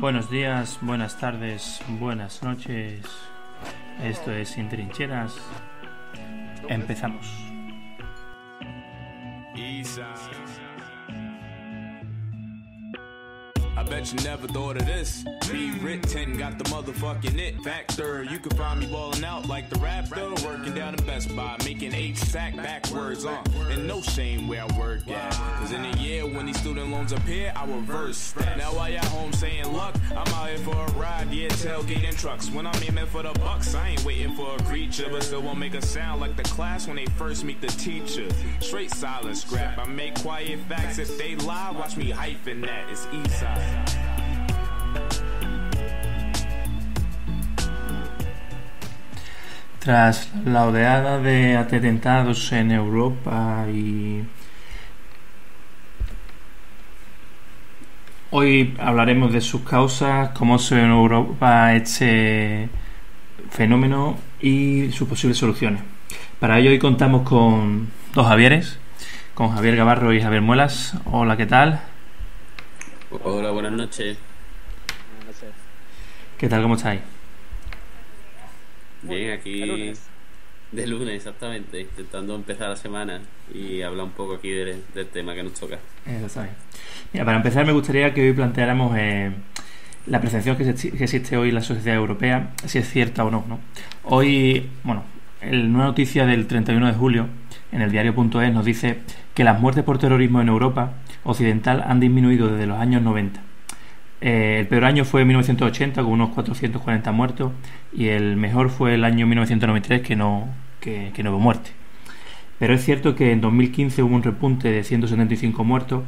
Buenos días, buenas tardes, buenas noches. Esto es Sin Trincheras. Empezamos. I bet you never thought of this. Be written, got the motherfucking it factor. You can find me balling out like the Raptor, working down in Best Buy, making H-sack backwards on. And no shame where I work at. Cause in a year when these student loans appear, I reverse that. Now while you're home saying luck, I'm out here for a ride, yeah, tailgating trucks. When I'm aiming for the bucks, I ain't waiting for a creature, but still won't make a sound like the class when they first meet the teacher. Straight silent scrap, I make quiet facts. If they lie, watch me hyping that. It's Eastside. Tras la oleada de atentados en Europa y hoy hablaremos de sus causas, cómo se ve en Europa este fenómeno y sus posibles soluciones. Para ello hoy contamos con dos Javieres, con Javier Gavarro y Javier Muelas. Hola, ¿qué tal? Hola, buenas noches. Buenas noches. ¿Qué tal? ¿Cómo estáis? Bien, aquí de lunes, exactamente, intentando empezar la semana y hablar un poco aquí del tema que nos toca. Eso está bien. Mira, para empezar me gustaría que hoy planteáramos la percepción que existe hoy en la sociedad europea, si es cierta o no, ¿no? Hoy, una noticia del 31 de julio en el diario.es nos dice que las muertes por terrorismo en Europa occidental han disminuido desde los años 90. El peor año fue 1980 con unos 440 muertos y el mejor fue el año 1993 que no hubo muerte. Pero es cierto que en 2015 hubo un repunte de 175 muertos,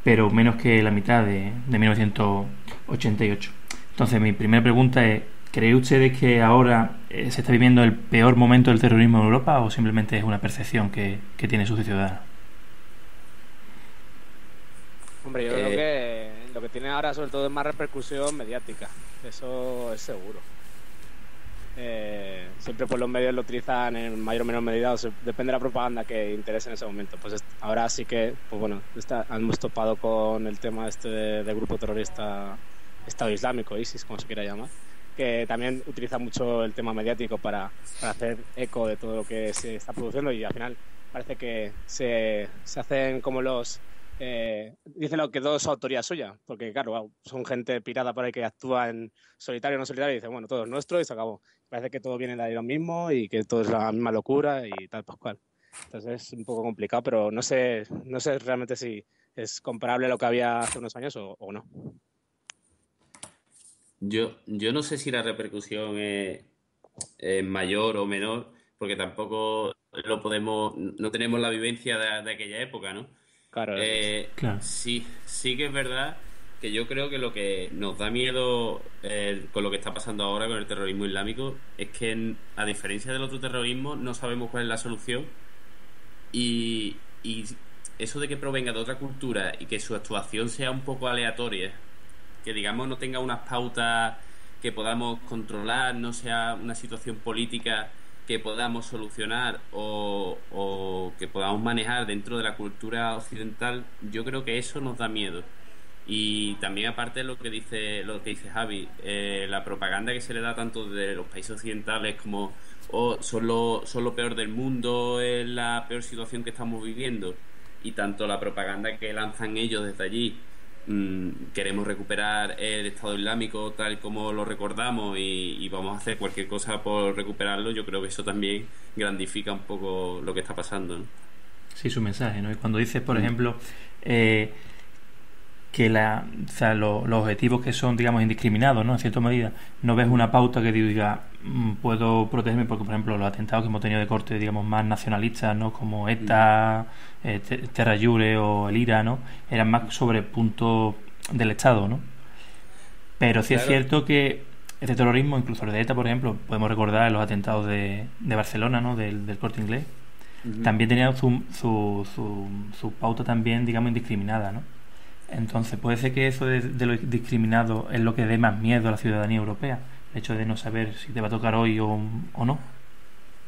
pero menos que la mitad de 1988. Entonces mi primera pregunta es, ¿creen ustedes que ahora se está viviendo el peor momento del terrorismo en Europa o simplemente es una percepción que tiene sus ciudadanos? Hombre, yo creo que lo que tiene ahora sobre todo es más repercusión mediática, eso es seguro. Siempre pues los medios lo utilizan en mayor o menor medida, depende de la propaganda que interese en ese momento. Pues ahora sí que, pues bueno, hemos topado con el tema del grupo terrorista Estado Islámico, ISIS, como se quiera llamar, que también utiliza mucho el tema mediático para hacer eco de todo lo que se está produciendo y al final parece que se hacen como dicen lo que todo es autoría suya, porque claro, son gente pirada por ahí que actúa en solitario o no solitario y dicen, bueno, todo es nuestro y se acabó. Parece que todo viene de ahí lo mismo y que todo es la misma locura y tal, pascual. Entonces es un poco complicado, pero no sé realmente si es comparable a lo que había hace unos años o no. Yo no sé si la repercusión es mayor o menor, porque tampoco no tenemos la vivencia de aquella época, ¿no? Claro. Claro. Sí que es verdad que yo creo que lo que nos da miedo con lo que está pasando ahora con el terrorismo islámico es que, a diferencia del otro terrorismo, no sabemos cuál es la solución y eso de que provenga de otra cultura y que su actuación sea un poco aleatoria, que digamos no tenga unas pautas que podamos controlar, no sea una situación política que podamos solucionar o que podamos manejar dentro de la cultura occidental, yo creo que eso nos da miedo. Y también aparte lo que dice Javi, la propaganda que se le da tanto de los países occidentales como son lo peor del mundo, es la peor situación que estamos viviendo, y tanto la propaganda que lanzan ellos desde allí, queremos recuperar el Estado Islámico tal como lo recordamos y vamos a hacer cualquier cosa por recuperarlo. Yo creo que eso también grandifica un poco lo que está pasando, ¿no? Sí, su mensaje, ¿no? Y cuando dices, por ejemplo, que los objetivos que son, digamos, indiscriminados, ¿no? En cierta medida, no ves una pauta que diga puedo protegerme, porque, por ejemplo, los atentados que hemos tenido de corte, digamos, más nacionalistas, ¿no? Como ETA, Terra Jure o el IRA, ¿no? Eran más sobre puntos del Estado, ¿no? Pero sí es cierto que este terrorismo, incluso el de ETA, por ejemplo, podemos recordar los atentados de Barcelona, ¿no? Del Corte Inglés. También tenía su pauta también, digamos, indiscriminada, ¿no? Entonces, puede ser que eso de lo discriminado es lo que dé más miedo a la ciudadanía europea, el hecho de no saber si te va a tocar hoy o no.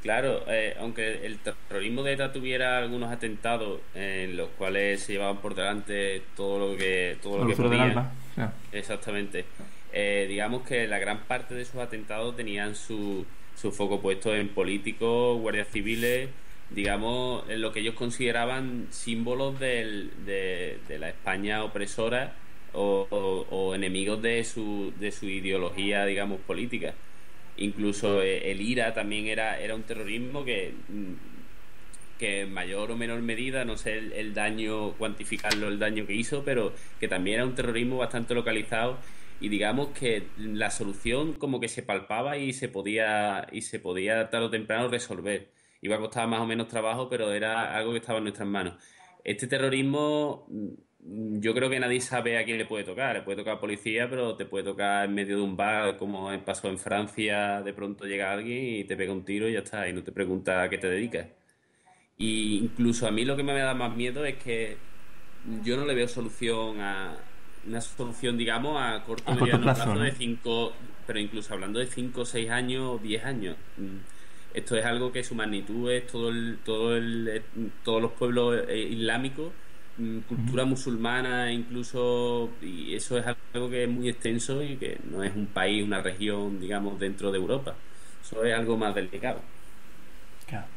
Claro, aunque el terrorismo de ETA tuviera algunos atentados en los cuales se llevaban por delante todo La lo que locura del podían, alba. O sea, exactamente. Digamos que la gran parte de esos atentados tenían su foco puesto en políticos, guardias civiles, digamos, en lo que ellos consideraban símbolos de la España opresora o enemigos de su ideología, digamos, política. Incluso el IRA también era un terrorismo que en mayor o menor medida, no sé el daño, cuantificarlo, el daño que hizo, pero que también era un terrorismo bastante localizado y digamos que la solución como que se palpaba y se podía tarde o temprano resolver. Iba a costar más o menos trabajo, pero era algo que estaba en nuestras manos. Este terrorismo, yo creo que nadie sabe a quién le puede tocar. Le puede tocar a policía, pero te puede tocar en medio de un bar, como pasó en Francia, de pronto llega alguien y te pega un tiro y ya está, y no te pregunta a qué te dedicas. Y incluso a mí lo que me da más miedo es que yo no le veo solución a una solución, digamos, a corto o a corto mediano plazo, plazo ¿no? de 5, pero incluso hablando de 5 6 años o 10 años. Esto es algo que su magnitud es todos los pueblos islámicos, Ujú. cultura musulmana incluso, y eso es algo que es muy extenso y que no es un país, una región, digamos, dentro de Europa. Eso es algo más delicado. Claro.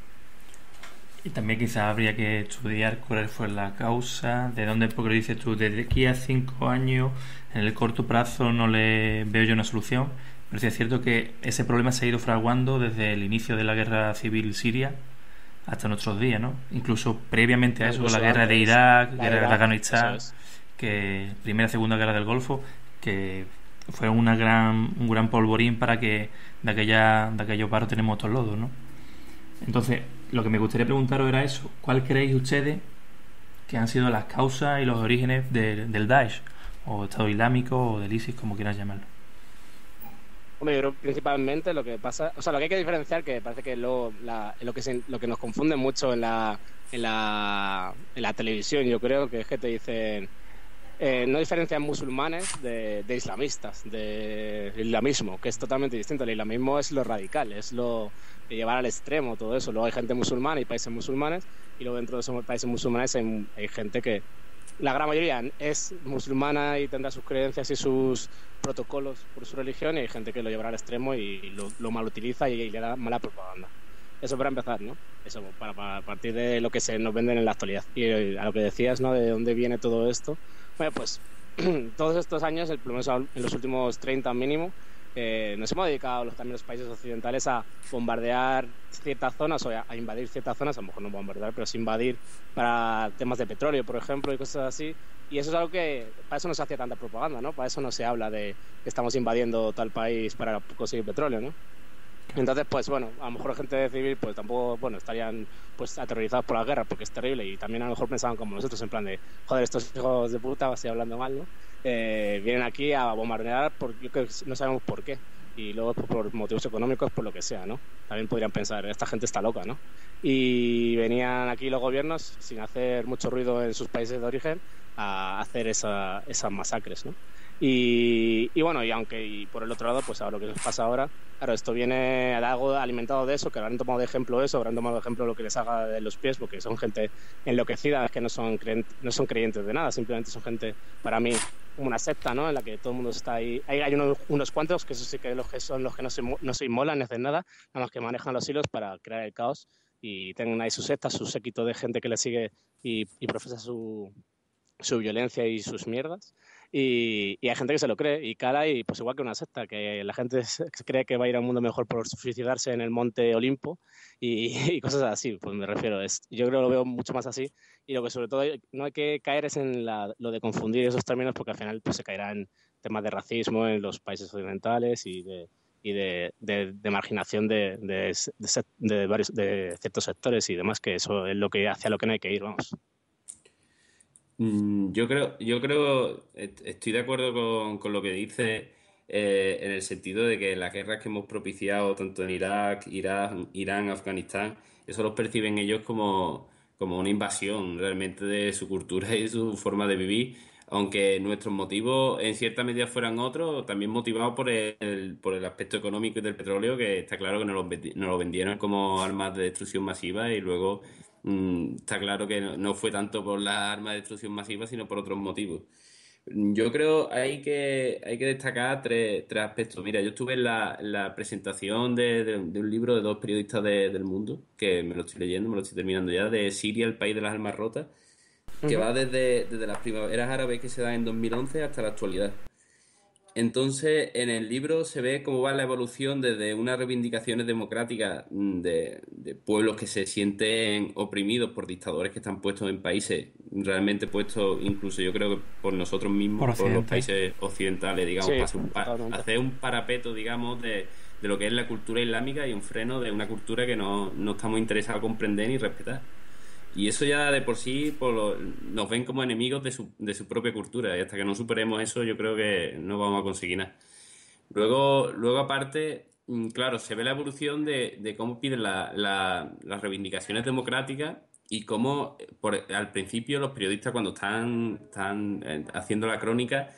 Y también quizás habría que estudiar cuál fue la causa, de dónde, porque lo dices tú, desde aquí a 5 años, en el corto plazo no le veo yo una solución, pero sí es cierto que ese problema se ha ido fraguando desde el inicio de la guerra civil siria hasta nuestros días, ¿no? Incluso previamente a No, eso, con la incluso guerra de antes, Irak, la de guerra de Irak, eso Afganistán, es. que primera y segunda guerra del Golfo, que fue un gran polvorín para que de aquellos barros tenemos estos lodos, ¿no? Entonces, lo que me gustaría preguntaros era eso. ¿Cuál creéis ustedes que han sido las causas y los orígenes del Daesh? O Estado Islámico o del ISIS, como quieras llamarlo. Hombre, yo creo principalmente lo que pasa, o sea, lo que hay que diferenciar, que parece que lo que nos confunde mucho en la televisión, yo creo que es que te dicen, no diferencian musulmanes de islamistas, de islamismo, que es totalmente distinto. El islamismo es lo radical, es lo de llevar al extremo todo eso. Luego hay gente musulmana y países musulmanes, y luego dentro de esos países musulmanes hay gente que, la gran mayoría es musulmana y tendrá sus creencias y sus protocolos por su religión, y hay gente que lo llevará al extremo y lo mal utiliza y le da mala propaganda. Eso para empezar, ¿no? Eso para partir de lo que se nos venden en la actualidad. Y a lo que decías, ¿no? De dónde viene todo esto. Bueno, pues todos estos años, por lo menos en los últimos 30 mínimo, nos hemos dedicado también los países occidentales a bombardear ciertas zonas o a invadir ciertas zonas, a lo mejor no bombardear, pero sí invadir para temas de petróleo, por ejemplo, y cosas así. Y eso es algo que, para eso no se hacía tanta propaganda, ¿no? Para eso no se habla de que estamos invadiendo tal país para conseguir petróleo, ¿no? Entonces, pues bueno, a lo mejor gente civil pues tampoco, bueno, estarían pues aterrorizados por la guerra porque es terrible, y también a lo mejor pensaban como nosotros en plan de, joder, estos hijos de puta, así hablando mal, ¿no? Vienen aquí a bombardear porque no sabemos por qué, y luego pues, por motivos económicos, por lo que sea, ¿no? También podrían pensar, esta gente está loca, ¿no? Y venían aquí los gobiernos sin hacer mucho ruido en sus países de origen a hacer esas masacres, ¿no? Y bueno, y por el otro lado, pues ahora lo que nos pasa ahora, claro, esto viene de algo alimentado de eso, que habrán tomado de ejemplo eso, habrán tomado de ejemplo lo que les haga de los pies, porque son gente enloquecida, es que no son creyentes de nada, simplemente son gente, para mí, como una secta, ¿no? En la que todo el mundo está ahí. Hay unos cuantos, que eso sí que son los que no se inmolan, ni hacen nada, nada más que manejan los hilos para crear el caos y tengan ahí su secta, su séquito de gente que le sigue y profesa su violencia y sus mierdas. Y hay gente que se lo cree y cala, y pues igual que una secta, que la gente cree que va a ir a un mundo mejor por suicidarse en el monte Olimpo y cosas así, pues me refiero. Yo creo que lo veo mucho más así, y lo que sobre todo no hay que caer es en lo de confundir esos términos, porque al final pues se caerá en temas de racismo en los países occidentales y de marginación de ciertos sectores y demás, que eso es hacia lo que no hay que ir, vamos. Estoy de acuerdo con lo que dice en el sentido de que las guerras que hemos propiciado, tanto en Irak, Irán, Afganistán, eso los perciben ellos como una invasión realmente de su cultura y su forma de vivir, Aunque nuestros motivos en cierta medida fueran otros, también motivados por el aspecto económico y del petróleo, que está claro que nos lo vendieron como armas de destrucción masiva y luego está claro que no fue tanto por las armas de destrucción masiva, sino por otros motivos. Yo creo hay que destacar tres aspectos. Mira, yo estuve en la presentación de un libro de dos periodistas del mundo, que me lo estoy leyendo, me lo estoy terminando ya, de Siria, el país de las almas rotas, que va desde las primaveras árabes que se dan en 2011 hasta la actualidad. Entonces, en el libro se ve cómo va la evolución desde unas reivindicaciones democráticas de pueblos que se sienten oprimidos por dictadores que están puestos en países, realmente puestos, incluso yo creo que por nosotros mismos, por los países occidentales, digamos, Sí, hacer un parapeto, digamos, de lo que es la cultura islámica y un freno de una cultura que no estamos interesados en comprender ni respetar. Y eso ya de por sí nos ven como enemigos de su propia cultura. Y hasta que no superemos eso, yo creo que no vamos a conseguir nada. Luego aparte, claro, se ve la evolución de cómo piden las reivindicaciones democráticas y cómo al principio los periodistas, cuando están haciendo la crónica,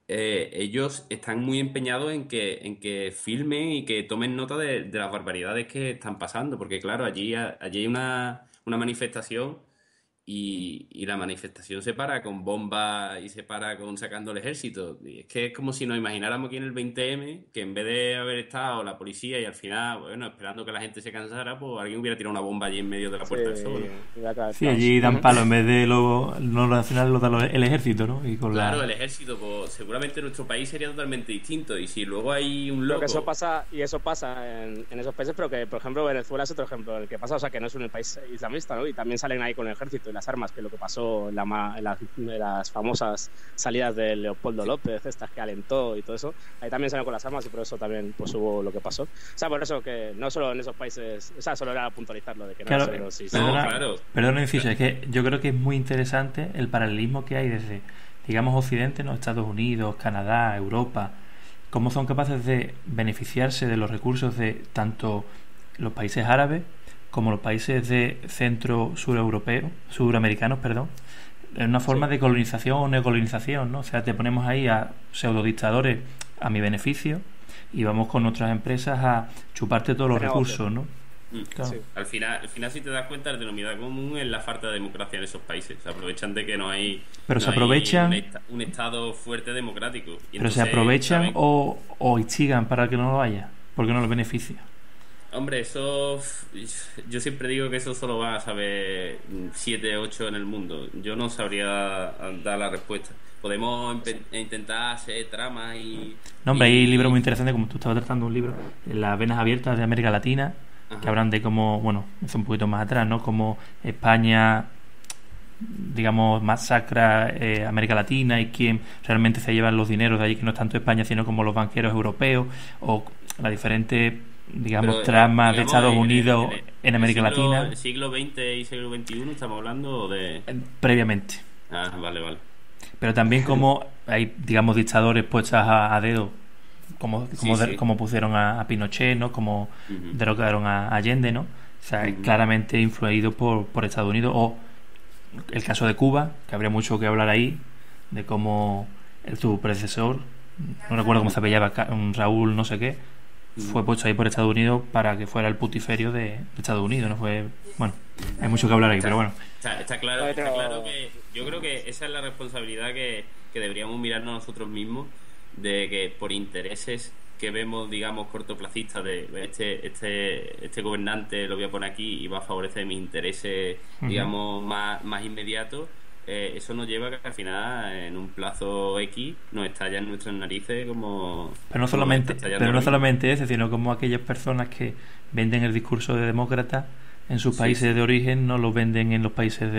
ellos están muy empeñados en que filmen y que tomen nota de las barbaridades que están pasando. Porque claro, allí hay una manifestación y la manifestación se para con bombas y se para con sacando el ejército. Y es que es como si nos imagináramos aquí en el 20M que en vez de haber estado la policía y al final, bueno, esperando que la gente se cansara, pues alguien hubiera tirado una bomba allí en medio de la Puerta del Sol. Sí, allí dan palo en vez de no nacional lo da el ejército, ¿no? Y claro, el ejército, pues seguramente nuestro país sería totalmente distinto. Y si luego hay un loco... Eso pasa en esos países, pero que, por ejemplo, Venezuela es otro ejemplo el que pasa, o sea, que no es un país islamista, ¿no? Y también salen ahí con el ejército y las armas, que es lo que pasó en las famosas salidas de Leopoldo López, estas que alentó y todo eso. Ahí también salen con las armas y por eso también pues hubo lo que pasó. O sea, por eso que no solo en esos países, o sea, solo era puntualizarlo de que claro, no solo claro. Perdón, inciso, es que yo creo que es muy interesante el paralelismo que hay desde, digamos, Occidente, ¿no? Estados Unidos, Canadá, Europa, cómo son capaces de beneficiarse de los recursos de tanto los países árabes como los países de suramericanos, en una forma de colonización o neocolonización, ¿no? O sea, te ponemos ahí a pseudodictadores a mi beneficio y vamos con nuestras empresas a chuparte todos los recursos, ¿no? Claro. Sí. Al final, si te das cuenta, el denominador común es la falta de democracia en esos países. Se aprovechan de que no hay, pero se aprovechan un Estado fuerte democrático. Y pero se aprovechan o instigan para que no lo haya, porque no lo beneficia. Hombre, eso... Yo siempre digo que eso solo va a saber 7, 8 en el mundo. Yo no sabría dar la respuesta. Podemos intentar hacer tramas y... No, hombre, hay libros muy interesantes, como tú estabas tratando un libro, Las venas abiertas de América Latina, ajá, que hablan de cómo, bueno, es un poquito más atrás, ¿no? Cómo España, digamos, masacra América Latina y quién realmente se llevan los dineros de allí, que no es tanto España, sino como los banqueros europeos, o la diferente... digamos, tramas de Estados Unidos en América Latina. ¿El siglo XX y siglo XXI estamos hablando de...? Previamente. Ah, vale. Pero también como hay, digamos, dictadores puestos a dedo, como pusieron a Pinochet, ¿no? Como derrocaron a Allende, ¿no? O sea, claramente influido por Estados Unidos. O el caso de Cuba, que habría mucho que hablar ahí, de cómo su predecesor, no recuerdo cómo se apellaba, Raúl no sé qué, fue puesto ahí por Estados Unidos para que fuera el putiferio de Estados Unidos, ¿no? Fue, bueno, hay mucho que hablar ahí, pero bueno. Está claro que yo creo que esa es la responsabilidad que deberíamos mirarnos nosotros mismos, de que por intereses que vemos, digamos, cortoplacistas de este gobernante lo voy a poner aquí y va a favorecer mis intereses, digamos, más inmediatos. Eso nos lleva a que al final en un plazo X nos estalla en nuestras narices como... Pero no solamente eso, sino como aquellas personas que venden el discurso de demócrata en sus países de origen, no lo venden en los países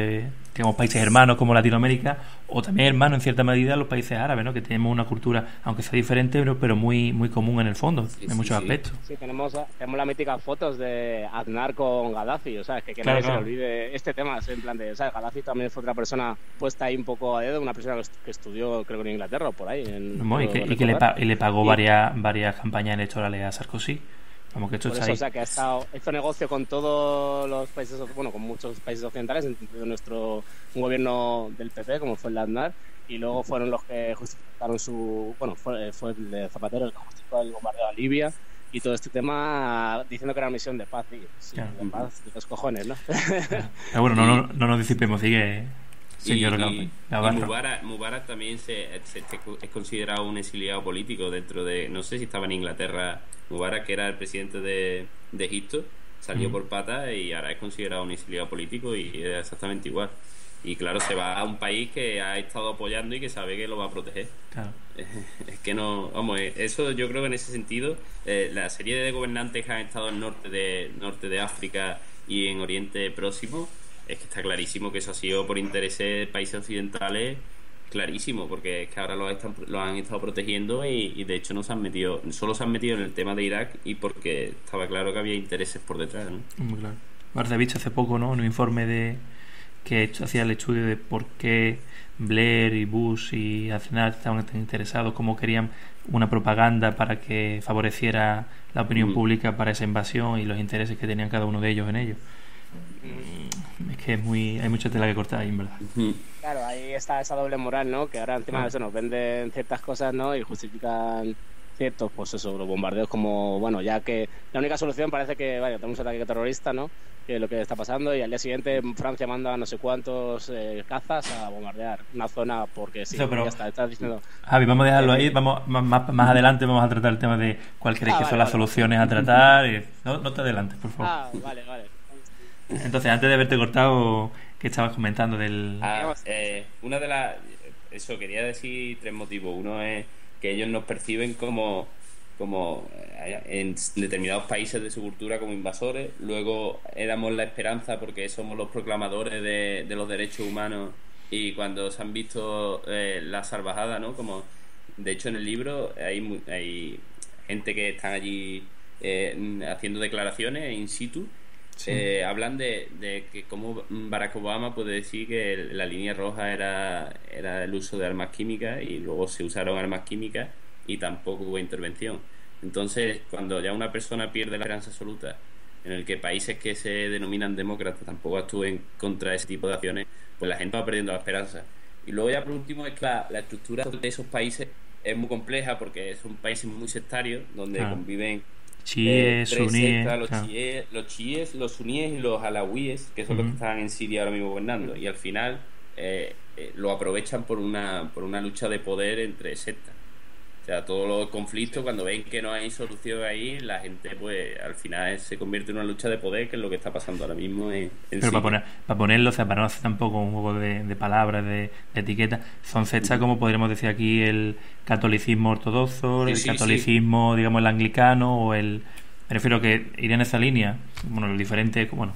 digamos, países hermanos como Latinoamérica, o también hermanos en cierta medida los países árabes, ¿no? Que tenemos una cultura, aunque sea diferente, pero muy, muy común en el fondo, en muchos aspectos. Sí, tenemos las míticas fotos de Aznar con Gaddafi, o sea, que nadie se le olvide este tema, en plan de, o sea, Gaddafi también fue otra persona puesta ahí un poco a dedo, una persona que estudió, creo que en Inglaterra o por ahí. Y le pagó varias campañas electorales a Sarkozy. Como que esto Por está eso, ahí. o sea, que ha hecho negocio con todos los países, bueno, con muchos países occidentales, incluido un gobierno del PP, como fue el de Aznar, y luego fueron los que justificaron bueno, fue el de Zapatero el que justificó el bombardeo a Libia, y todo este tema diciendo que era una misión de paz, y sí, Claro. de paz, de los cojones, ¿no? Pero bueno, no nos disipemos, sigue señor Gavarro. Mubarak también es considerado un exiliado político dentro de, no sé si estaba en Inglaterra. Mubarak, que era el presidente de Egipto, salió por patas y ahora es considerado un exiliado político y es exactamente igual. Y claro, se va a un país que ha estado apoyando y que sabe que lo va a proteger. Claro. Es que no, vamos, eso yo creo que en ese sentido, la serie de gobernantes que han estado en norte de África y en Oriente Próximo, es que está clarísimo que eso ha sido por intereses de países occidentales, clarísimo, porque es que ahora lo han estado protegiendo y de hecho solo se han metido en el tema de Irak y porque estaba claro que había intereses por detrás, ¿no? Muy claro. Ahora he visto hace poco, ¿no?, un informe que hacía el estudio de por qué Blair y Bush y Aznar estaban tan interesados, cómo querían una propaganda para que favoreciera la opinión pública para esa invasión y los intereses que tenían cada uno de ellos en ello. Es que hay mucha tela que cortar ahí, en verdad. Claro, ahí está esa doble moral, ¿no? Que ahora encima de eso nos venden ciertas cosas, ¿no? Y justifican ciertos, pues eso, los bombardeos como, bueno, ya que la única solución parece que, vaya, tenemos un ataque terrorista, ¿no? Que es lo que está pasando, y al día siguiente Francia manda no sé cuántos cazas a bombardear una zona porque sí, Eso, pero, ya está, estás diciendo... Javi, vamos a dejarlo ahí, vamos más adelante vamos a tratar el tema de cuál creéis que son las soluciones a tratar. No te adelantes, por favor. Vale. Entonces, antes de haberte cortado, ¿qué estabas comentando del...? Una de las... Eso, quería decir 3 motivos. Uno es que ellos nos perciben como en determinados países de su cultura como invasores. Luego éramos la esperanza porque somos los proclamadores de los derechos humanos, y cuando se han visto la salvajada, ¿no? Como de hecho en el libro hay gente que están allí haciendo declaraciones in situ. Sí. Hablan de que como Barack Obama puede decir que la línea roja era el uso de armas químicas, y luego se usaron armas químicas y tampoco hubo intervención. Entonces, cuando ya una persona pierde la esperanza absoluta, en el que países que se denominan demócratas tampoco actúen contra ese tipo de acciones, pues la gente va perdiendo la esperanza. Y luego ya por último es que la estructura de esos países es muy compleja, porque son países muy sectarios donde conviven chiíes, suníes, los chiíes, los suníes y los alawíes, que son los que están en Siria ahora mismo gobernando, y al final lo aprovechan por una lucha de poder entre sectas. O sea, todos los conflictos, cuando ven que no hay solución ahí, la gente pues al final se convierte en una lucha de poder, que es lo que está pasando ahora mismo en Pero para ponerlo, o sea, para no hacer tampoco un juego de palabras, de etiquetas, son sectas como podríamos decir aquí el catolicismo ortodoxo, el catolicismo, digamos, el anglicano, o me refiero que iría en esa línea, bueno, los diferentes, bueno,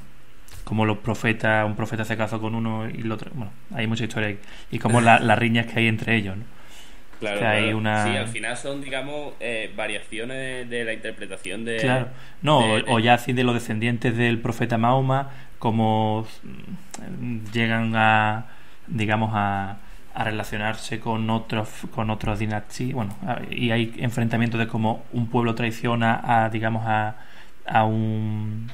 como los profetas, un profeta hace caso con uno y el otro, bueno, hay mucha historia ahí, y como las riñas que hay entre ellos, ¿no? Claro, hay claro. Una... Sí, al final son, digamos, variaciones de la interpretación de... Claro, o ya así de los descendientes del profeta Mahoma, como llegan a, digamos, a relacionarse con otras dinastías, bueno, y hay enfrentamientos de cómo un pueblo traiciona digamos, a un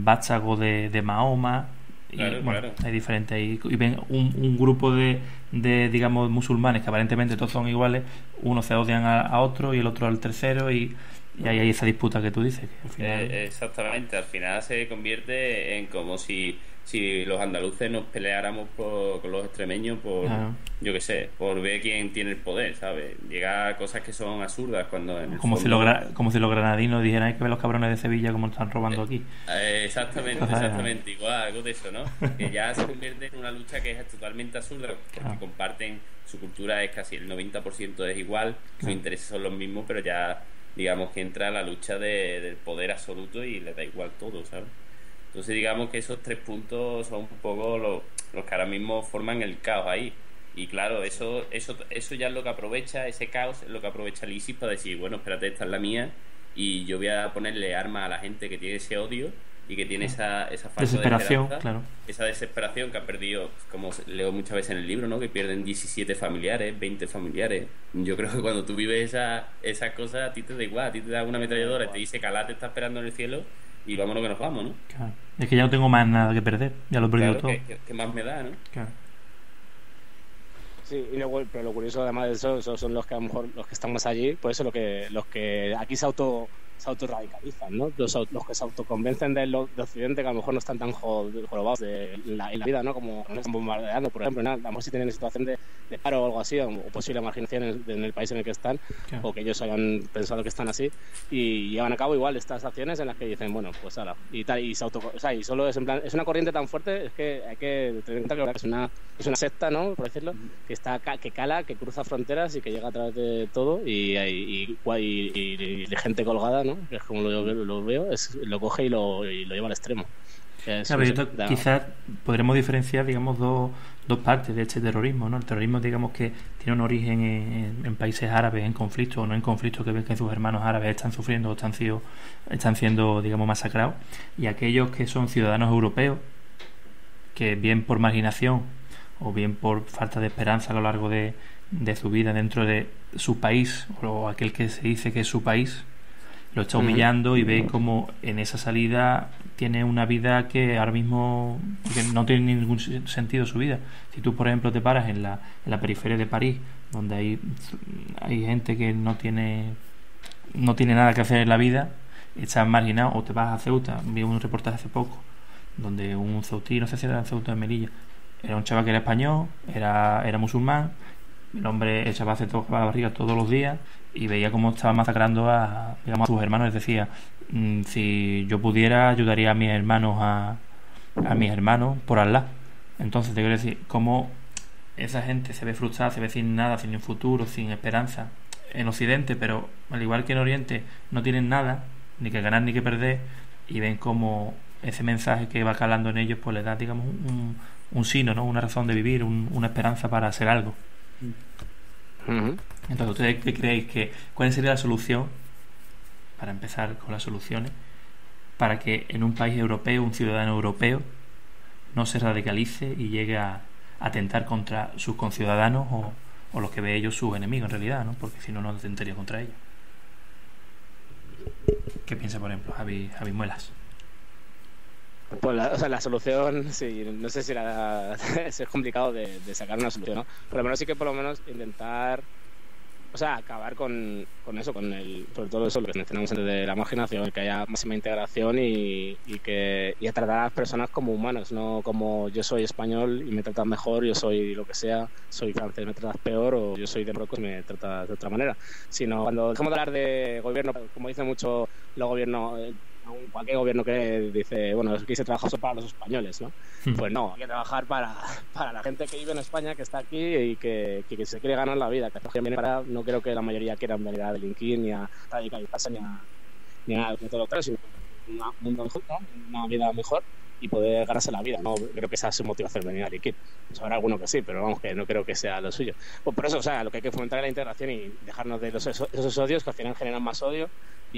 vástago de Mahoma. Y claro, bueno, claro. Hay diferentes y ven un grupo de digamos musulmanes que aparentemente todos son iguales, unos se odian a otro y el otro al tercero, y hay esa disputa que tú dices que al final... exactamente, al final se convierte en como si los andaluces nos peleáramos con los extremeños por, yo qué sé, por ver quién tiene el poder, ¿sabes? Llega a cosas que son absurdas cuando en el como fondo... como si los granadinos dijeran: hay que ver los cabrones de Sevilla como están robando aquí. Exactamente, igual, algo de eso, ¿no? Que ya se convierte en una lucha que es totalmente absurda, porque comparten, su cultura es casi el 90% es igual, sus intereses son los mismos, pero ya digamos que entra la lucha del poder absoluto y le da igual todo, ¿sabes? Entonces digamos que esos 3 puntos son un poco los que ahora mismo forman el caos ahí. Y claro, eso ya es lo que aprovecha, ese caos es lo que aprovecha el ISIS para decir: bueno, espérate, esta es la mía, y yo voy a ponerle armas a la gente que tiene ese odio, y que tiene esa falta de Desesperación, esperanza, claro. esa desesperación que ha perdido, como leo muchas veces en el libro, ¿no? Que pierden 17 familiares, 20 familiares. Yo creo que cuando tú vives esas cosas, a ti te da igual, a ti te da una ametralladora y te dice que Alá te está esperando en el cielo y vámonos que nos vamos, ¿no? Claro. Es que ya no tengo más nada que perder, ya lo he perdido Claro, todo. ¿qué más me da, no? Claro. Sí, y luego, pero lo curioso además de eso, esos son los que a lo mejor los que están más allí, por eso los que aquí se autorradicalizan, ¿no? Los que se autoconvencen de Occidente, que a lo mejor no están tan jorobados en la vida, ¿no? Como no están bombardeando, por ejemplo, ¿no? A lo mejor si tienen situación de paro o algo así, o posible marginación en el país en el que están, Claro. o que ellos hayan pensado que están así, y llevan a cabo igual estas acciones en las que dicen, bueno, pues ala, y tal, y o sea, y solo es en plan, es una corriente tan fuerte, es que hay que tener en cuenta que es una secta, ¿no? Por decirlo, que cala, que cruza fronteras y que llega a través de todo y gente colgada, ¿no? Que es como lo veo, lo coge y lo lleva al extremo. Claro, quizás podremos diferenciar, digamos, dos partes de este terrorismo, ¿no? El terrorismo, digamos, que tiene un origen en países árabes en conflicto o no en conflicto, que ven que sus hermanos árabes están sufriendo o están siendo, digamos, masacrados, y aquellos que son ciudadanos europeos, que bien por marginación o bien por falta de esperanza a lo largo de su vida dentro de su país, o aquel que se dice que es su país, lo está humillando y ve como en esa salida tiene una vida que ahora mismo que no tiene ningún sentido su vida. Si tú, por ejemplo, te paras en la periferia de París, donde hay gente que no tiene nada que hacer en la vida, estás marginado, o te vas a Ceuta. Vi un reportaje hace poco donde un ceutí, no sé si era Ceuta de Melilla, era un chaval que era español, era musulmán. El hombre, el chaval se tocaba la barriga todos los días y veía cómo estaba masacrando digamos, a sus hermanos. Les decía, si yo pudiera, ayudaría a mis hermanos a mis hermanos por Allah. Entonces te quiero decir, cómo esa gente se ve frustrada, se ve sin nada, sin un futuro, sin esperanza en Occidente, pero al igual que en Oriente no tienen nada, ni que ganar ni que perder, y ven como ese mensaje que va calando en ellos pues les da, digamos, un sino, ¿no? Una razón de vivir, una esperanza para hacer algo. Entonces, ¿ustedes qué creéis cuál sería la solución, para empezar con las soluciones, para que en un país europeo, un ciudadano europeo, no se radicalice y llegue a atentar contra sus conciudadanos o los que ve ellos sus enemigos en realidad, ¿no? Porque si no, no atentaría contra ellos? ¿Qué piensa, por ejemplo, Javi Muelas? Pues la solución, sí, no sé si es complicado de sacar una solución, ¿no? Por lo menos sí que por lo menos intentar, o sea, acabar con eso, sobre todo eso, lo que mencionamos antes de la marginación, que haya máxima integración y a tratar a las personas como humanos, no como yo soy español y me tratas mejor, yo soy lo que sea, soy francés y me tratas peor, o yo soy de Marruecos y me tratas de otra manera. Sino cuando dejamos de hablar de gobierno, como dicen mucho los gobiernos, cualquier gobierno que dice, bueno, es que se trabaja solo para los españoles, ¿no? Pues no, hay que trabajar para la gente que vive en España, que está aquí y que se quiere ganar la vida, que viene para, no creo que la mayoría quieran venir a delinquir ni a radicalizarse ni a nada de todo lo contrario, sino un mundo mejor, ¿no? Una vida mejor y poder ganarse la vida. No creo que esa sea su motivación venir a delinquir. Pues habrá alguno que sí, pero vamos, que no creo que sea lo suyo. Pues por eso, o sea, lo que hay que fomentar es la integración y dejarnos de esos odios que al final generan más odio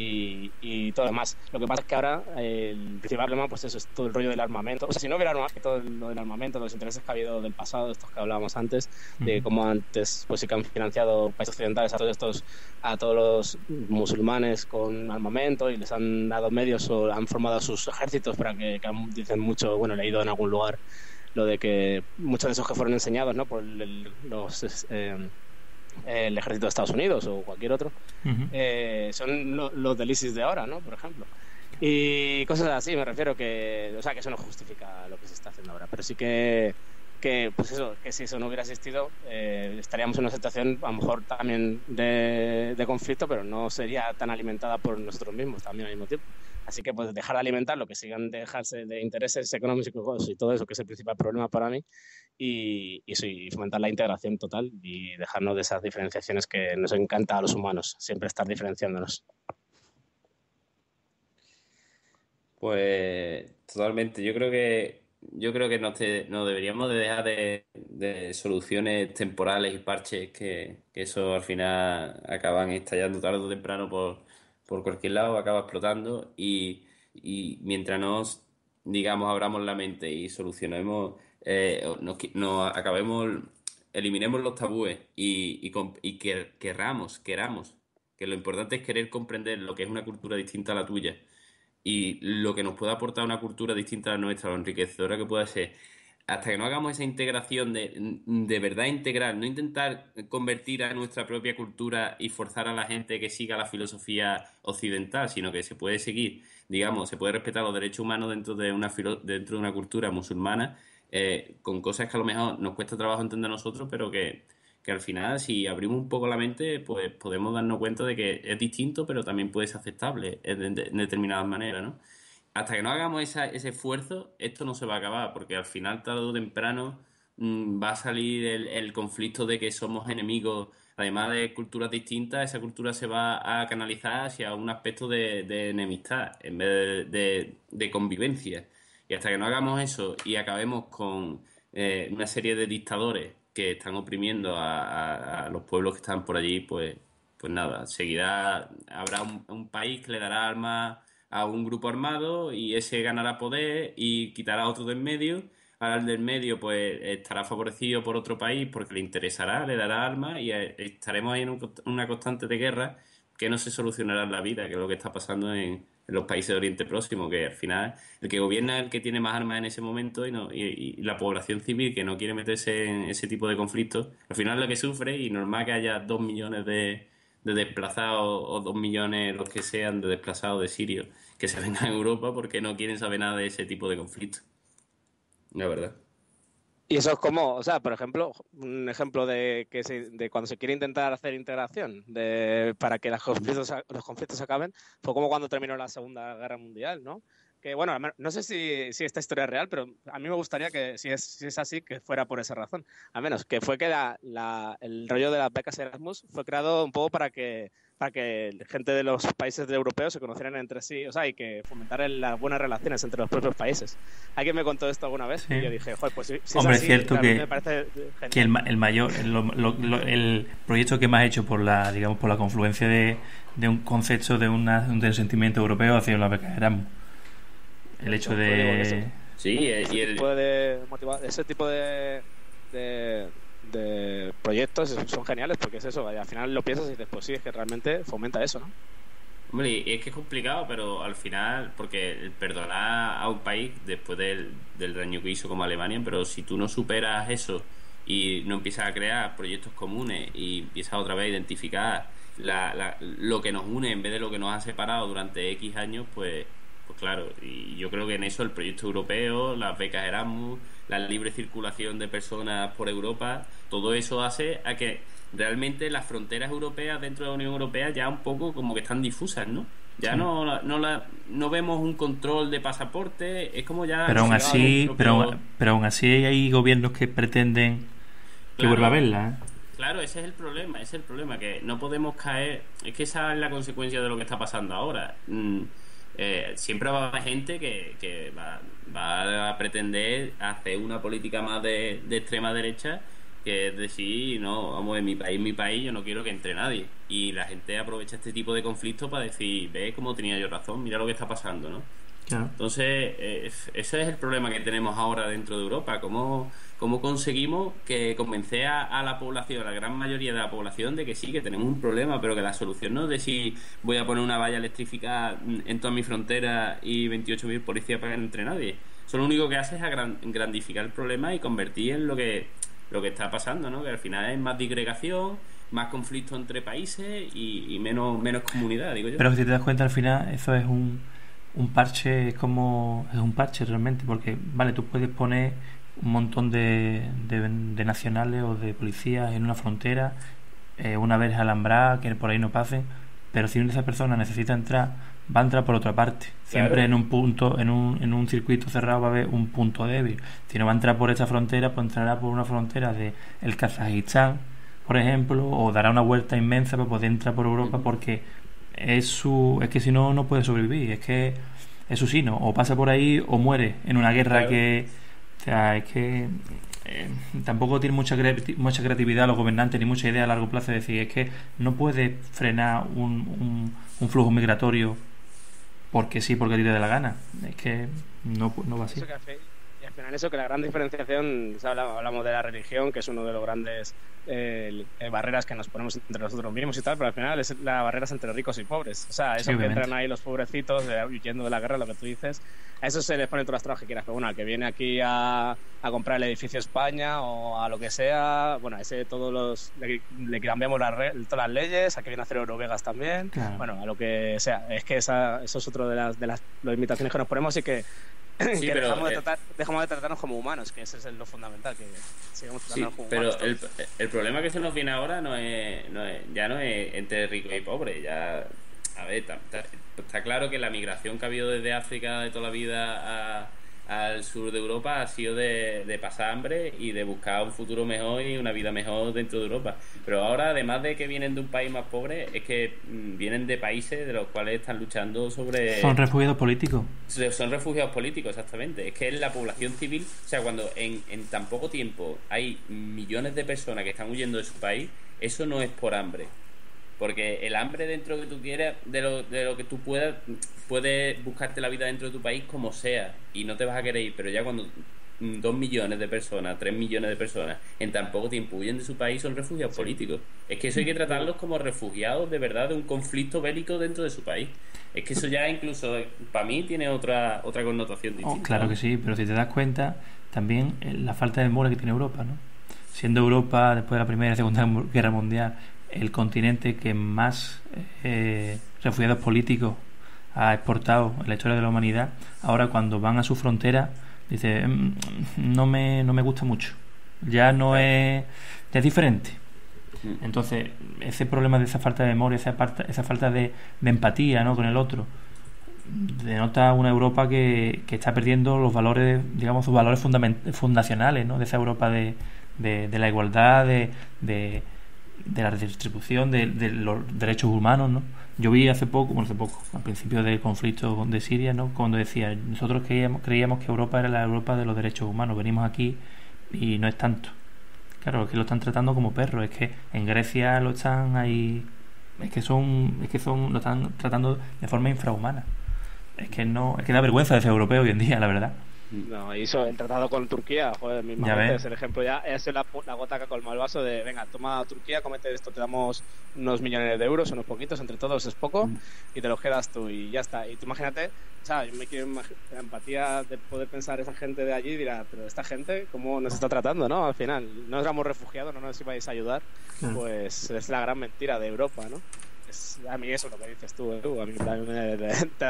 y todo lo demás. Lo que pasa es que ahora el principal problema pues eso es todo el rollo del armamento. O sea, si no hubiera más que todo lo del armamento, los intereses que ha habido del pasado, estos que hablábamos antes, de cómo antes pues sí que han financiado países occidentales a todos los musulmanes con armamento y les han dado medios o han formado sus ejércitos para que dicen mucho, bueno, he leído en algún lugar lo de que muchos de esos que fueron enseñados, ¿no? Por el ejército de Estados Unidos o cualquier otro, son los del ISIS de ahora, ¿no? Por ejemplo. Y cosas así, me refiero que, o sea, que eso no justifica lo que se está haciendo ahora, pero sí que pues eso, que si eso no hubiera existido, estaríamos en una situación a lo mejor también de conflicto, pero no sería tan alimentada por nosotros mismos también al mismo tiempo. Así que pues dejar de alimentar lo que sigan dejarse de intereses económicos y todo eso, que es el principal problema para mí, y fomentar la integración total y dejarnos de esas diferenciaciones que nos encanta a los humanos, siempre estar diferenciándonos. Pues totalmente. Yo creo que no deberíamos de dejar de soluciones temporales y parches que eso al final acaban estallando tarde o temprano por cualquier lado, acaba explotando y y mientras nos, digamos, abramos la mente y solucionemos, nos acabemos, eliminemos los tabúes y que queramos, que lo importante es querer comprender lo que es una cultura distinta a la tuya y lo que nos puede aportar una cultura distinta a la nuestra, lo enriquecedora que pueda ser. Hasta que no hagamos esa integración de verdad integral, no intentar convertir a nuestra propia cultura y forzar a la gente que siga la filosofía occidental, sino que se puede seguir, digamos, se puede respetar los derechos humanos dentro de dentro de una cultura musulmana, con cosas que a lo mejor nos cuesta trabajo entender a nosotros, pero que al final, si abrimos un poco la mente, pues podemos darnos cuenta de que es distinto, pero también puede ser aceptable en determinadas maneras, ¿no? Hasta que no hagamos ese esfuerzo, esto no se va a acabar, porque al final, tarde o temprano, va a salir el conflicto de que somos enemigos, además de culturas distintas, esa cultura se va a canalizar hacia un aspecto de enemistad en vez de convivencia. Y hasta que no hagamos eso y acabemos con una serie de dictadores que están oprimiendo a los pueblos que están por allí, pues nada, seguirá, habrá un país que le dará armas a un grupo armado y ese ganará poder y quitará a otro del medio. Ahora el del medio pues estará favorecido por otro país porque le interesará, le dará armas y estaremos ahí en una constante de guerra que no se solucionará en la vida, que es lo que está pasando en los países de Oriente Próximo, que al final el que gobierna es el que tiene más armas en ese momento y la población civil que no quiere meterse en ese tipo de conflictos, al final es lo que sufre y normal que haya 2 millones de desplazados o 2 millones, los que sean, de desplazados de sirios que se vengan a Europa porque no quieren saber nada de ese tipo de conflictos. La verdad. Y eso es como, o sea, por ejemplo, un ejemplo de cuando se quiere intentar hacer integración para que los conflictos acaben, fue como cuando terminó la Segunda Guerra Mundial, ¿no? Que bueno, no sé si esta historia es real, pero a mí me gustaría que, si es así, que fuera por esa razón. Al menos, que fue que el rollo de las becas Erasmus fue creado un poco para que gente de los países europeos se conocieran entre sí, o sea, y que fomentaran las buenas relaciones entre los propios países. Alguien me contó esto alguna vez y yo dije, joder, pues si hombre, es así, es cierto que, me parece que el proyecto que más ha hecho por la, digamos, por la confluencia de un concepto de un sentimiento europeo ha sido la beca Erasmus. El hecho de... Sí, ese tipo de proyectos son geniales porque es eso, al final lo piensas y dices, pues sí, es que realmente fomenta eso, ¿no? Hombre, y es que es complicado, pero al final, porque perdonar a un país después del daño que hizo como Alemania, pero si tú no superas eso y no empiezas a crear proyectos comunes y empiezas otra vez a identificar lo que nos une en vez de lo que nos ha separado durante X años, pues claro, y yo creo que en eso el proyecto europeo, las becas Erasmus, la libre circulación de personas por Europa, todo eso hace a que realmente las fronteras europeas dentro de la Unión Europea ya un poco como que están difusas, ¿no? Ya sí. no vemos un control de pasaporte, es como ya... Pero aún así hay gobiernos que pretenden que vuelva a verla, ¿eh? Claro, ese es el problema, que no podemos caer... Es que esa es la consecuencia de lo que está pasando ahora. Siempre va a haber gente que va a pretender hacer una política más de extrema derecha, que es decir, no, vamos, en mi país, yo no quiero que entre nadie. Y la gente aprovecha este tipo de conflictos para decir, ve cómo tenía yo razón, mira lo que está pasando, ¿no? Claro. Entonces, ese es el problema que tenemos ahora dentro de Europa. ¿Cómo conseguimos que convencer a la población, a la gran mayoría de la población, de que sí, que tenemos un problema, pero que la solución no es decir voy a poner una valla electrificada en toda mi frontera y 28.000 policías para que no entre nadie? Eso lo único que hace es grandificar el problema y convertir en lo que está pasando, ¿no? Que al final es más disgregación, más conflicto entre países y menos comunidad, digo yo. Pero si te das cuenta, al final eso es un parche, es un parche realmente, porque vale, tú puedes poner un montón de nacionales o de policías en una frontera, una vez alambrada, que por ahí no pasen, pero si esa persona necesita entrar, va a entrar por otra parte. Siempre claro. En un punto, en un circuito cerrado va a haber un punto débil. Si no va a entrar por esa frontera, pues entrará por una frontera de el Kazajistán, por ejemplo, o dará una vuelta inmensa para poder entrar por Europa, porque es que si no puede sobrevivir, es que es su sino, o pasa por ahí o muere en una guerra claro. O sea, es que tampoco tiene mucha creatividad los gobernantes ni mucha idea a largo plazo de decir, es que no puede frenar un flujo migratorio porque sí, porque a ti te dé la gana. Es que no va así. Y al final eso, que la gran diferenciación, hablamos de la religión, que es uno de los grandes barreras que nos ponemos entre nosotros mismos y tal, pero al final es la barrera entre ricos y pobres. O sea, eso, sí, que entran ahí los pobrecitos huyendo de la guerra, lo que tú dices, a eso se les pone todas las trabas que quieras, pero bueno, al que viene aquí a comprar el edificio España o a lo que sea, bueno, a ese le cambiamos todas las leyes, a que viene a hacer Eurovegas también, claro. Bueno, a lo que sea. Es que eso es otro de las limitaciones que nos ponemos y que sí, que pero, dejamos de tratarnos como humanos, que eso es lo fundamental, que sigamos tratándonos como humanos. Pero el problema que se nos viene ahora ya no es entre rico y pobre. Ya, a ver, está claro que la migración que ha habido desde África de toda la vida al sur de Europa ha sido de pasar hambre y de buscar un futuro mejor y una vida mejor dentro de Europa. Pero ahora, además de que vienen de un país más pobre, es que vienen de países de los cuales están luchando sobre... Son refugiados políticos. Son refugiados políticos, exactamente. Es que es la población civil, o sea, cuando en tan poco tiempo hay millones de personas que están huyendo de su país, eso no es por hambre. Porque el hambre dentro de lo que tú quieras, de lo que tú puedes buscarte la vida dentro de tu país como sea y no te vas a querer ir, pero ya cuando 2 millones de personas, 3 millones de personas en tan poco tiempo huyen de su país, son refugiados políticos. Es que eso hay que tratarlos como refugiados de verdad de un conflicto bélico dentro de su país. Es que eso ya incluso para mí tiene otra connotación distinta. Claro que sí, pero si te das cuenta también la falta de memoria que tiene Europa, ¿no? Siendo Europa, después de la Primera y Segunda Guerra Mundial, el continente que más refugiados políticos ha exportado en la historia de la humanidad, ahora cuando van a su frontera dice no me gusta mucho, ya es diferente. Entonces ese problema de esa falta de memoria, esa falta de empatía, ¿no?, con el otro, denota una Europa que está perdiendo los valores, digamos, sus valores fundacionales, ¿no?, de esa Europa de la igualdad, de la redistribución de los derechos humanos, ¿no? Yo vi hace poco, al principio del conflicto de Siria, ¿no?, cuando decía, nosotros creíamos que Europa era la Europa de los derechos humanos, venimos aquí y no es tanto. Claro, es que lo están tratando como perros, es que en Grecia lo están ahí, es que lo están tratando de forma infrahumana. Es que da vergüenza de ser europeo hoy en día, la verdad. No, hizo el tratado con Turquía, joder, mismamente es el ejemplo, ya es la gota que colma el vaso de, venga, toma Turquía, comete esto, te damos unos millones de euros, unos poquitos, entre todos es poco, y te los quedas tú y ya está. Y tú imagínate, o sea, yo me quiero imaginar la empatía de poder pensar esa gente de allí, dirá, pero esta gente, ¿cómo nos está tratando, no? Al final, no éramos refugiados, no nos ibais a ayudar, pues es la gran mentira de Europa, ¿no? A mí eso es lo que dices tú, a mí te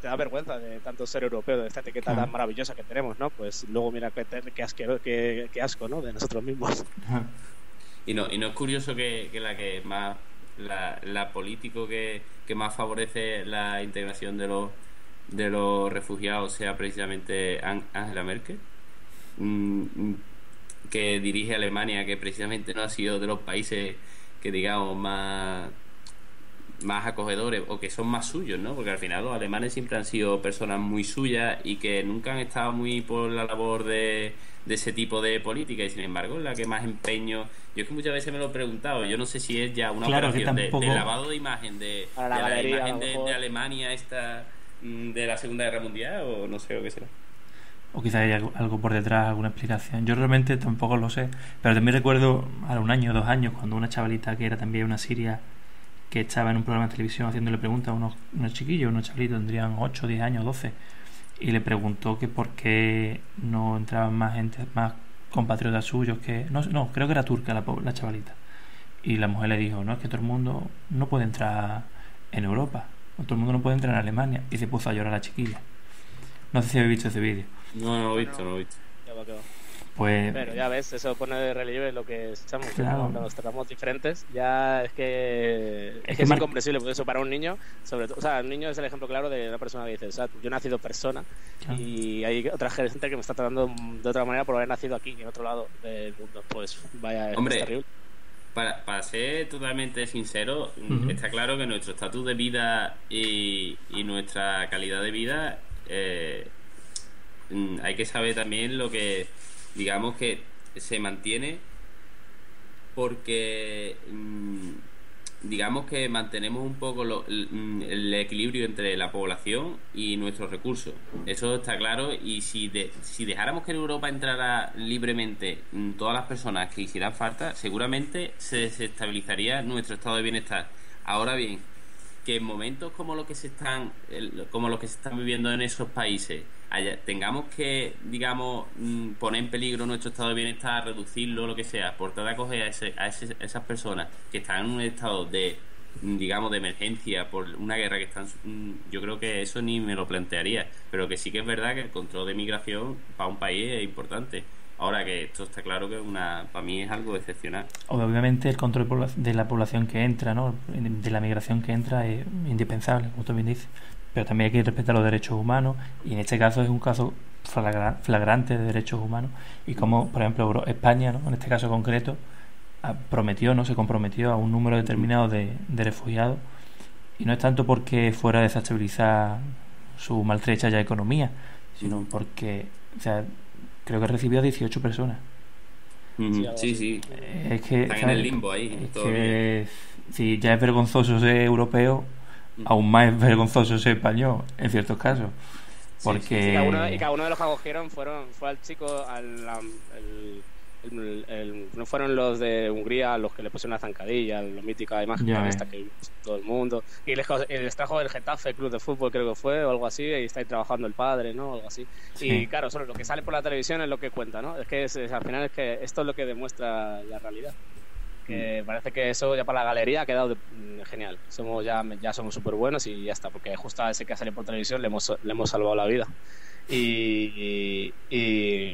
da vergüenza de tanto ser europeo, de esta etiqueta tan maravillosa que tenemos, ¿no? Pues luego mira qué asco, ¿no?, de nosotros mismos. Y no es curioso que la que más la político que más favorece la integración de los refugiados sea precisamente Angela Merkel, que dirige Alemania, que precisamente no ha sido de los países que digamos más acogedores o que son más suyos, ¿no? Porque al final los alemanes siempre han sido personas muy suyas y que nunca han estado muy por la labor de ese tipo de política, y sin embargo es la que más empeño. Yo es que muchas veces me lo he preguntado, yo no sé si es ya una operación de lavado de imagen de la imagen de Alemania esta de la Segunda Guerra Mundial, o no sé lo que será. O quizás hay algo por detrás, alguna explicación. Yo realmente tampoco lo sé, pero también recuerdo a 1 año, 2 años, cuando una chavalita que era también una siria, que estaba en un programa de televisión haciéndole preguntas a unos chiquillos, unos chavalitos, tendrían 8, 10 años, 12, y le preguntó que por qué no entraban más compatriotas suyos que... No, creo que era turca la chavalita. Y la mujer le dijo, no, es que todo el mundo no puede entrar en Europa, o todo el mundo no puede entrar en Alemania, y se puso a llorar la chiquilla. No sé si habéis visto ese vídeo. No lo he visto. Ya va, Pues... Pero ya ves, eso pone de relieve lo que estamos, claro. Cuando nos tratamos diferentes, ya es que es incomprensible, porque eso para un niño, sobre todo, o sea, el niño es el ejemplo claro de una persona que dice, o sea, yo he nacido persona, claro, y hay otra gente que me está tratando de otra manera por haber nacido aquí, en otro lado del mundo. Pues vaya, hombre, es terrible. Para ser totalmente sincero, está claro que nuestro estatus de vida y nuestra calidad de vida, hay que saber también lo que, digamos, que se mantiene porque digamos que mantenemos un poco el equilibrio entre la población y nuestros recursos. Eso está claro. Y si dejáramos que en Europa entrara libremente todas las personas que hicieran falta, seguramente se desestabilizaría nuestro estado de bienestar. Ahora bien, que en momentos como los que se están viviendo en esos países tengamos que, digamos, poner en peligro nuestro estado de bienestar, reducirlo, lo que sea, por tratar de acoger a esas personas que están en un estado de, digamos, de emergencia por una guerra que están, yo creo que eso ni me lo plantearía, pero que sí que es verdad que el control de migración para un país es importante. Ahora que esto está claro que para mí es algo excepcional. Obviamente el control de la población que entra, ¿no? De la migración que entra es indispensable, como tú bien dices. Pero también hay que respetar los derechos humanos, y en este caso es un caso flagrante de derechos humanos, y como, por ejemplo, España, ¿no? En este caso concreto, se comprometió a un número determinado de refugiados, y no es tanto porque fuera a desestabilizar su maltrecha ya economía, sino porque, o sea, creo que recibió a 18 personas. Sí. Es que, están en el limbo ahí. Si ya es vergonzoso ser europeo, aún más es vergonzoso ser español en ciertos casos, porque sí. Cada uno de los que acogieron fue al chico, no fueron los de Hungría los que le pusieron la zancadilla, la mítica imagen esta que vimos todo el mundo, y les trajo el Getafe Club de Fútbol, creo que fue, o algo así, y está ahí trabajando el padre, ¿no? Algo así. Sí. Y claro, solo lo que sale por la televisión es lo que cuenta, ¿no? Es que al final es que esto es lo que demuestra la realidad. Que parece que eso ya para la galería ha quedado genial. Ya somos súper buenos y ya está, porque justo a ese que ha salido por televisión le hemos salvado la vida. Y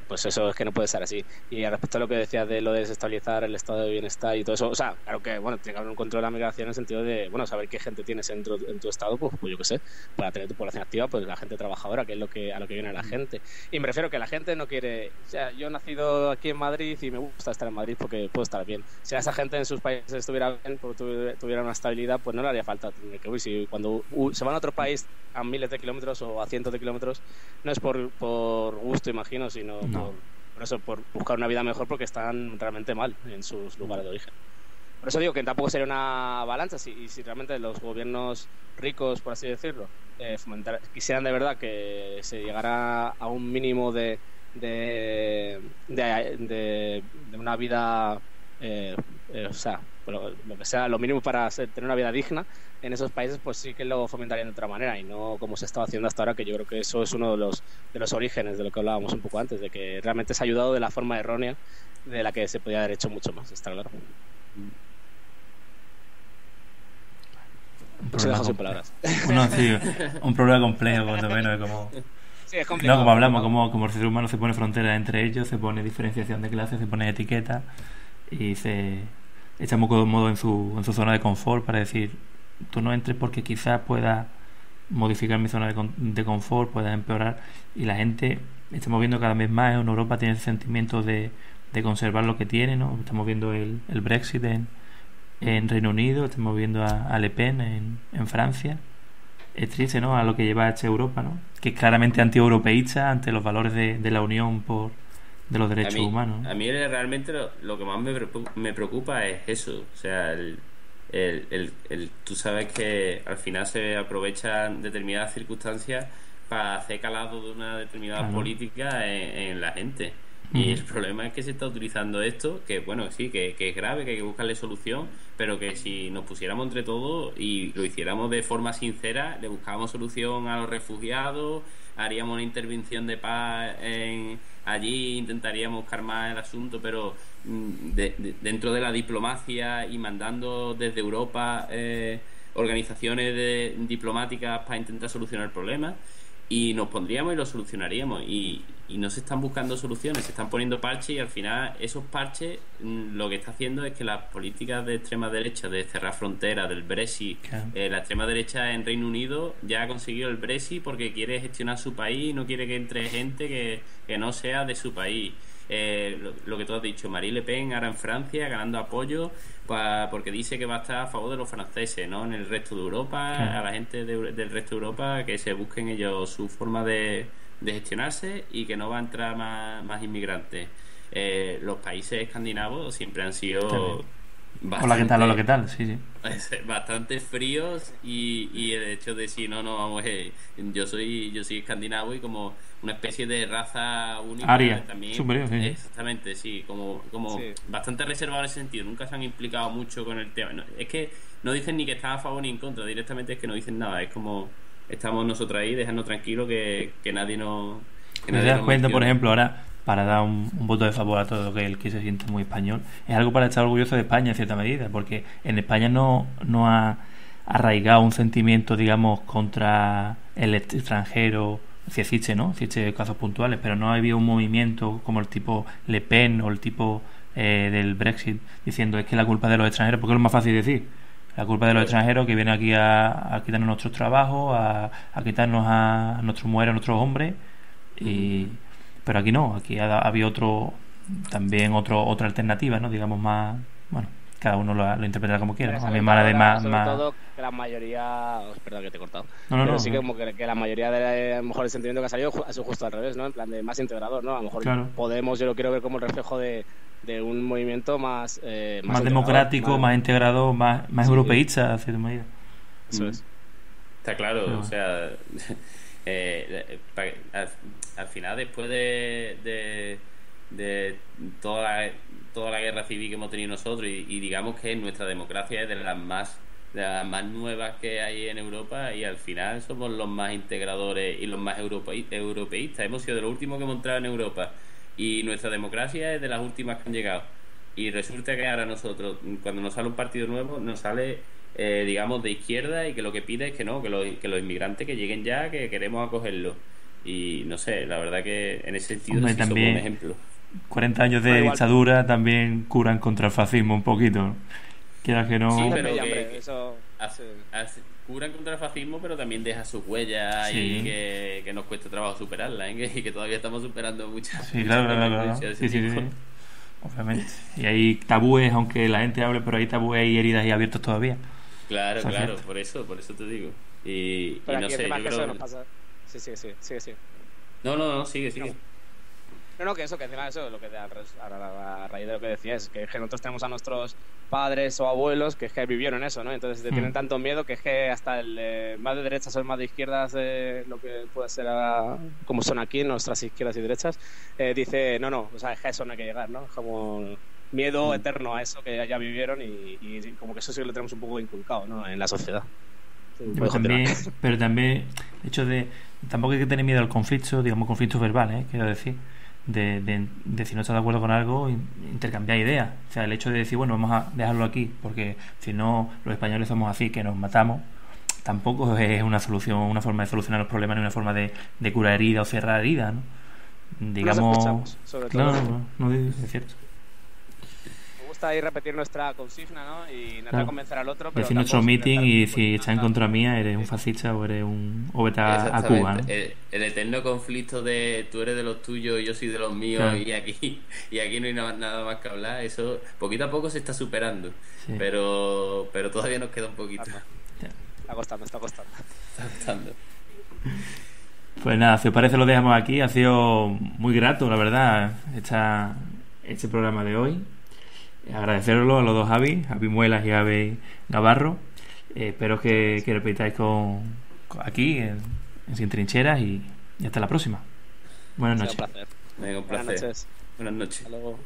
pues eso es que no puede ser así. Y respecto a lo que decías de lo de desestabilizar el estado de bienestar y todo eso, o sea, claro que bueno, tiene que haber un control de la migración en el sentido de, bueno, saber qué gente tienes en tu estado, pues yo qué sé, para tener tu población activa, pues la gente trabajadora, que es a lo que viene la gente. Y me refiero que la gente no quiere, o sea, yo he nacido aquí en Madrid y me gusta estar en Madrid porque puedo estar bien. Si esa gente en sus países estuviera bien, porque tuviera una estabilidad, pues no le haría falta tener que huir. Si cuando se van a otro país a miles de kilómetros o a cientos de kilómetros, no es por gusto, imagino, sino por buscar una vida mejor, porque están realmente mal en sus lugares de origen. Por eso digo que tampoco sería una balanza si realmente los gobiernos ricos, por así decirlo, quisieran de verdad que se llegara a un mínimo de una vida, o sea, lo que sea, lo mínimo para tener una vida digna en esos países, pues sí que lo fomentarían de otra manera y no como se estaba haciendo hasta ahora, que yo creo que eso es uno de los orígenes de lo que hablábamos un poco antes, de que realmente se ha ayudado de la forma errónea de la que se podía haber hecho mucho más, está claro. Se deja sin palabras. No, sí, un problema complejo, cuando menos, como... Sí, es complicado. No, como hablamos, como el ser humano se pone fronteras entre ellos, se pone diferenciación de clases, se pone etiquetas y se echa muy cómodo en su zona de confort para decir, tú no entres porque quizás pueda modificar mi zona de confort, pueda empeorar. Y la gente, estamos viendo cada vez más en Europa, tiene el sentimiento de conservar lo que tiene, ¿no? Estamos viendo el Brexit en Reino Unido, estamos viendo a Le Pen en Francia. Es triste, ¿no?, a lo que lleva hecha Europa, ¿no?, que es claramente anti-europeísta ante los valores de la Unión de los derechos humanos, ¿no? A mí realmente lo que más me preocupa es eso, o sea, tú sabes que al final se aprovechan determinadas circunstancias para hacer calado de una determinada política en la gente. Y el problema es que se está utilizando esto, que bueno, sí, que es grave, que hay que buscarle solución, pero que si nos pusiéramos entre todos y lo hiciéramos de forma sincera, le buscábamos solución a los refugiados, haríamos una intervención de paz allí, intentaríamos calmar el asunto, pero dentro de la diplomacia y mandando desde Europa organizaciones diplomáticas para intentar solucionar el problema, y nos pondríamos y lo solucionaríamos, y no se están buscando soluciones, se están poniendo parches, y al final esos parches lo que está haciendo es que las políticas de extrema derecha de cerrar fronteras, del Brexit, la extrema derecha en Reino Unido ya ha conseguido el Brexit porque quiere gestionar su país y no quiere que entre gente que no sea de su país. Lo que tú has dicho, Marine Le Pen ahora en Francia ganando apoyo porque dice que va a estar a favor de los franceses, ¿no?, en el resto de Europa, a la gente del resto de Europa, que se busquen ellos su forma de gestionarse y que no va a entrar más inmigrantes. Los países escandinavos siempre han sido Hola, ¿qué tal? Hola, ¿qué tal? Sí, sí. Bastante fríos y el hecho de si no, vamos, yo soy escandinavo y como una especie de raza única Aria, también. superior, sí. Exactamente, sí, como Sí. bastante reservado en ese sentido. Nunca se han implicado mucho con el tema. Es que no dicen ni que están a favor ni en contra, directamente es que no dicen nada. Es como estamos nosotros ahí, dejadnos tranquilos que nadie nos. Que ¿Te nadie das nos cuenta, por mencione. ejemplo, ahora, para dar un voto de favor a todo aquel que se siente muy español, es algo para estar orgulloso de España en cierta medida, porque en España no ha arraigado un sentimiento, digamos, contra el extranjero, si existe, ¿no? Existe casos puntuales, pero no ha habido un movimiento como el tipo Le Pen o el tipo del Brexit diciendo es que la culpa es de los extranjeros, porque es lo más fácil de decir. La culpa es de los extranjeros que vienen aquí a quitarnos nuestros trabajos, a quitarnos a nuestros mujeres, a nuestros hombres. Pero aquí no, aquí había otra alternativa, ¿no? Digamos más, bueno, cada uno lo interpretará como quiera, ¿no? A mi hermana de Sobre todo que la mayoría, perdón que te he cortado, No, pero sí que no. como que la mayoría de a lo mejor el sentimiento que ha salido ha sido justo al revés, ¿no? En plan de más integrador, ¿no? A lo mejor Claro. Podemos, yo lo quiero ver como el reflejo de un movimiento más Más integrador, democrático, más integrado, más Sí. europeísta, a cierta medida. Eso es. Está claro, Pero o sea, al final, después de toda la guerra civil que hemos tenido nosotros, y digamos que nuestra democracia es de las más nuevas que hay en Europa, y al final somos los más integradores y los más europeístas. Hemos sido de los últimos que hemos entrado en Europa, y nuestra democracia es de las últimas que han llegado. Y resulta que ahora nosotros, cuando nos sale un partido nuevo, nos sale, digamos, de izquierda, y que lo que pide es que no, que los inmigrantes que lleguen ya, que queremos acogerlos. Y no sé, la verdad que en ese sentido Hombre, sí somos también un ejemplo. 40 años de Bueno, igual. dictadura también curan contra el fascismo un poquito, ¿no? Quieras que no. Sí, Hombre, pero hombre, eso hace- sí. curan contra el fascismo, pero también deja sus huellas, Sí. y que nos cuesta trabajo superarla, ¿eh? Y que todavía estamos superando muchas. Sí, claro, claro, claro. influencias de Sí, ese sí, sí. tipo. Obviamente. Y hay tabúes, aunque la gente hable, pero hay tabúes y heridas y abiertos todavía. Claro, Eso es claro, cierto. por eso te digo. Y Pero no aquí sé, encima yo que eso creo. nos pasa. Sí, sí. No, sigue. No, que eso, que encima eso, lo que a raíz de lo que decías, es que nosotros tenemos a nuestros padres o abuelos que es que vivieron eso, ¿no? Entonces tienen tanto miedo que es que hasta el más de derechas o el más de izquierdas, lo que puede ser como son aquí, nuestras izquierdas y derechas, dice, no, o sea, es que a eso no hay que llegar, ¿no? Es como miedo eterno a eso que ya vivieron, y como que eso sí lo tenemos un poco inculcado, ¿no? En la sociedad. Sí, puede Pero también el hecho de tampoco hay que tener miedo al conflicto, digamos conflictos verbales, quiero decir, de si no estás de acuerdo con algo, intercambiar ideas. O sea, el hecho de decir, bueno, vamos a dejarlo aquí, porque si no, los españoles somos así, que nos matamos, tampoco es una solución, una forma de solucionar los problemas, ni una forma de curar heridas o cerrar heridas, ¿no? Digamos, escuchamos, sobre claro, todo. no, es cierto. Me gusta ahí repetir nuestra consigna, ¿no? Y intentar Claro. convencer al otro, pero Decir nuestro tampoco meeting, intentar y si estás en contra mía, eres un fascista o eres o vete a Cuba, ¿no? El eterno conflicto de tú eres de los tuyos y yo soy de los míos, Claro. y aquí no hay nada más que hablar. Eso poquito a poco se está superando, Sí. pero todavía nos queda un poquito. Está costando. Está costando. Pues nada, si os parece lo dejamos aquí. Ha sido muy grato, la verdad, este programa de hoy. Agradecerlo a los dos Javi Muelas y Javi Navarro. Espero que repitáis aquí en Sin Trincheras, y hasta la próxima. Buenas Ha noches. sido un placer. Venga, un Buenas placer. noches. Buenas noches. Hasta luego.